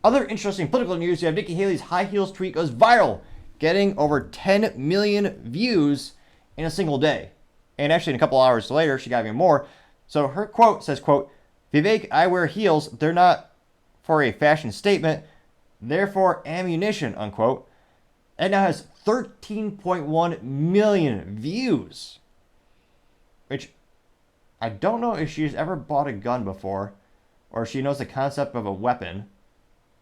Other interesting political news, you have Nikki Haley's high heels tweet goes viral, getting over 10 million views in a single day. And actually, in a couple hours later, she got even more. So her quote says, quote, Vivek, I wear heels. They're not for a fashion statement. They're for ammunition, unquote. It now has 13.1 million views. Which, I don't know if she's ever bought a gun before, or if she knows the concept of a weapon.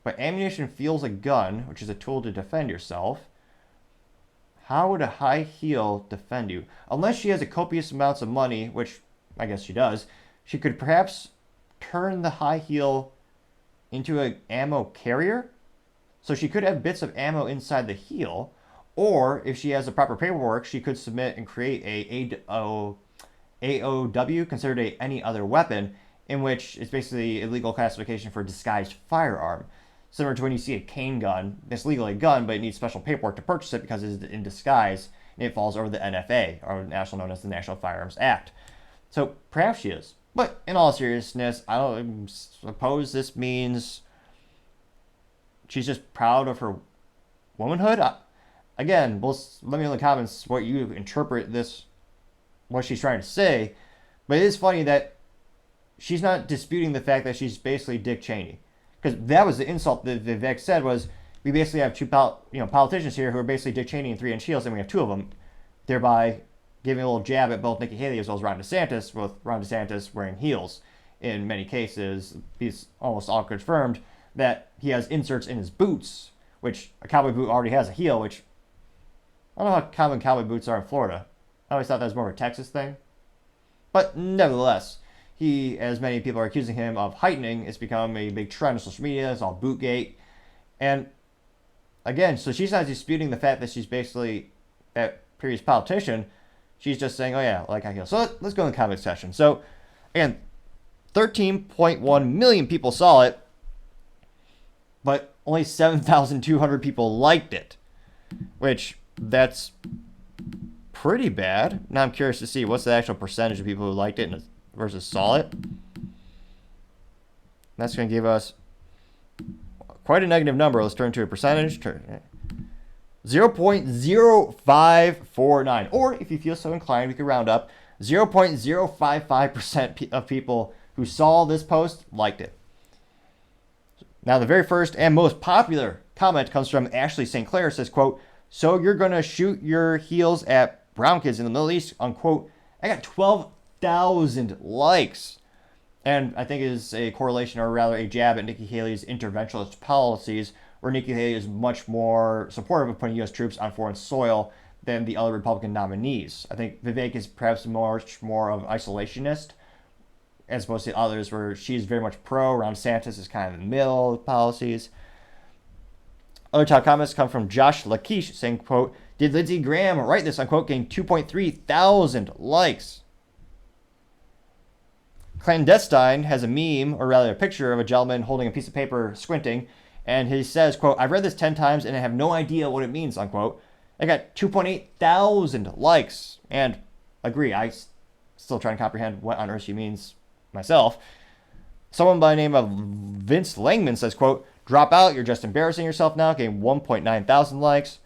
But ammunition feels a gun, which is a tool to defend yourself. How would a high heel defend you? Unless she has a copious amounts of money, which I guess she does, she could perhaps turn the high heel into an ammo carrier. So she could have bits of ammo inside the heel. Or if she has the proper paperwork, she could submit and create a AOW, considered any other weapon, in which it's basically a legal classification for a disguised firearm. Similar to when you see a cane gun, it's legally a gun, but it needs special paperwork to purchase it because it's in disguise, and it falls over the NFA, or national known as the National Firearms Act. So perhaps she is. But in all seriousness, I don't suppose this means she's just proud of her womanhood. Again, let me know in the comments what you interpret this, what she's trying to say. But it is funny that she's not disputing the fact that she's basically Dick Cheney. Because that was the insult that Vivek said was, we basically have two politicians here who are basically Dick Cheney and 3-inch heels, and we have two of them, thereby giving a little jab at both Nikki Haley as well as Ron DeSantis, with Ron DeSantis wearing heels. In many cases, he's almost all confirmed that he has inserts in his boots, which a cowboy boot already has a heel, which I don't know how common cowboy boots are in Florida. I always thought that was more of a Texas thing. But nevertheless, he, as many people are accusing him of heightening, it's become a big trend on social media. It's all Bootgate. And again, so she's not disputing the fact that she's basically that previous politician. She's just saying, oh yeah, like I heal. So let's go in the comment section. So again, 13.1 million people saw it, but only 7,200 people liked it, which that's pretty bad. Now I'm curious to see what's the actual percentage of people who liked it versus saw it. That's going to give us quite a negative number. Let's turn to a percentage. 0.0549. Or if you feel so inclined, we could round up. 0.055% of people who saw this post liked it. Now the very first and most popular comment comes from Ashley St. Clair. It says, quote, so you're going to shoot your heels at brown kids in the Middle East, unquote. I got 12,000 likes. And I think it is a correlation, or rather a jab at Nikki Haley's interventionist policies, where Nikki Haley is much more supportive of putting U.S. troops on foreign soil than the other Republican nominees. I think Vivek is perhaps much more of an isolationist, as opposed to others, where she's very much pro. Ron DeSantis is kind of in the middle of policies. Other top comments come from Josh Lakesh saying, quote, did Lindsey Graham write this, unquote, getting 2.3 thousand likes. Clandestine has a meme, or rather a picture of a gentleman holding a piece of paper squinting, and he says, quote, I've read this 10 times and I have no idea what it means, unquote. I got 2.8 thousand likes, and agree, I still try to comprehend what on earth she means myself. Someone by the name of Vince Langman says, quote, drop out, you're just embarrassing yourself now, getting 1.9 thousand likes.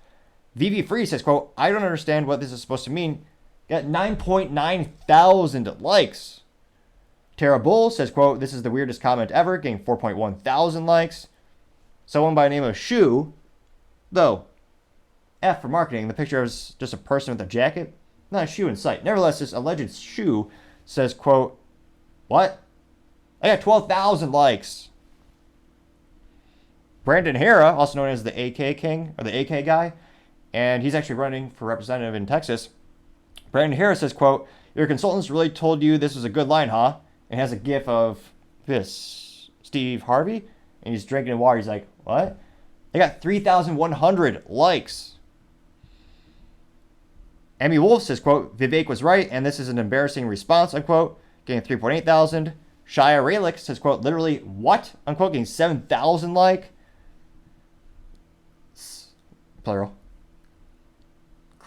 VV Free says, quote, I don't understand what this is supposed to mean. Got 9.9 thousand likes. Tara Bull says, quote, this is the weirdest comment ever, getting 4.1 thousand likes. Someone by the name of Shu, though, F for marketing, the picture is just a person with a jacket, not a shoe in sight. Nevertheless, this alleged Shu says, quote, what? I got 12,000 likes. Brandon Hera, also known as the AK King, or the AK guy, and he's actually running for representative in Texas. Brandon Hera says, quote, your consultants really told you this was a good line, huh? And has a gif of this, Steve Harvey, and he's drinking water. He's like, what? They got 3,100 likes. Emmy Wolf says, quote, Vivek was right, and this is an embarrassing response, unquote, getting 3.8 thousand. Shia Raylick says, quote, literally, what? Unquote, getting 7,000 like. Plural.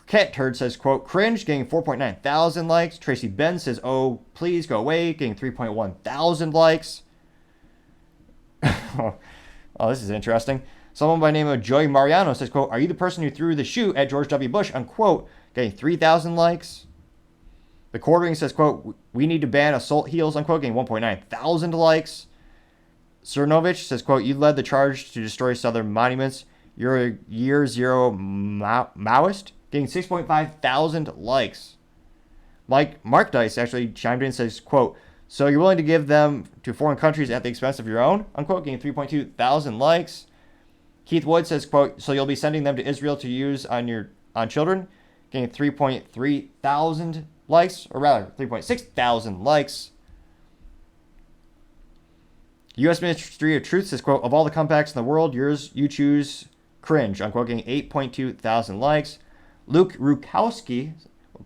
Cat Turd says, quote, cringe, getting 4.9 thousand likes. Tracy Ben says, oh, please go away, getting 3.1 thousand likes. Oh, this is interesting. Someone by the name of Joey Mariano says, quote, "Are you the person who threw the shoe at George W. Bush?" Unquote. Getting 3,000 likes. The Quartering says, quote, "We need to ban assault heels," unquote, getting 1.9 thousand likes. Cernovich says, quote, "You led the charge to destroy Southern monuments. You're a year zero Maoist," getting 6.5 thousand likes. Mark Dice actually chimed in and says, quote, "So you're willing to give them to foreign countries at the expense of your own?" Unquote, getting 3.2 thousand likes. Keith Wood says, quote, "So you'll be sending them to Israel to use on children?" Getting 3.3 thousand likes, or rather 3.6 thousand likes. U.S. Ministry of Truth says, quote, "Of all the compacts in the world, you choose cringe," unquote, getting 8.2 thousand likes. Luke Rukowski,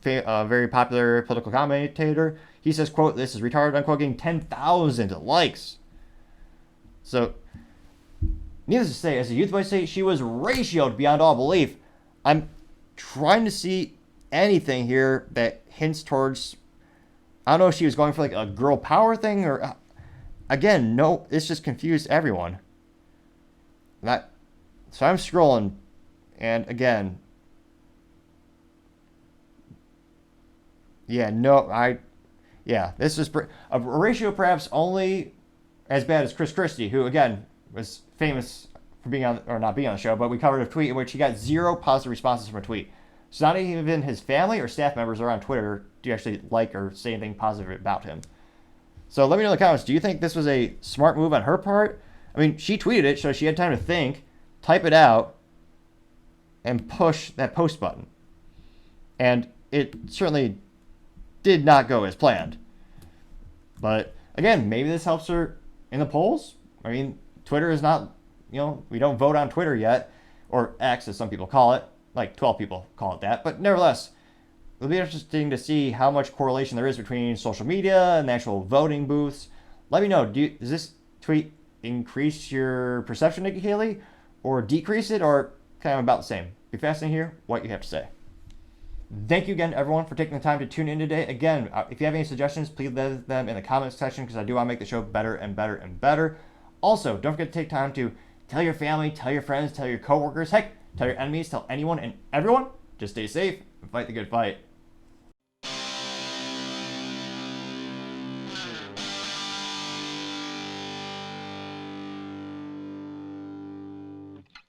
a very popular political commentator, he says, quote, "This is retarded," unquote, getting 10,000 likes. So, needless to say, as a youth voice state, she was ratioed beyond all belief. I'm trying to see anything here that hints towards, I don't know if she was going for like a girl power thing or, again, no, this just confused everyone. So I'm scrolling, and again, this is a ratio perhaps only as bad as Chris Christie, who again was famous for being on, or not being on the show, but we covered a tweet in which he got 0 positive responses from a tweet. So not even his family or staff members are on Twitter to actually like or say anything positive about him. So let me know in the comments, do you think this was a smart move on her part? I mean, she tweeted it, so she had time to think, type it out, and push that post button. And it certainly did not go as planned. But again, maybe this helps her in the polls. I mean, Twitter is not, we don't vote on Twitter yet, or X as some people call it. Like 12 people call it that. But nevertheless, it'll be interesting to see how much correlation there is between social media and the actual voting booths. Let me know, does this tweet increase your perception, Nikki Haley, or decrease it, or kind of about the same? Be fascinating to hear what you have to say. Thank you again, everyone, for taking the time to tune in today. Again, if you have any suggestions, please leave them in the comments section, because I do want to make the show better and better and better. Also, don't forget to take time to tell your family, tell your friends, tell your coworkers, heck, tell your enemies, tell anyone and everyone. Just stay safe and fight the good fight.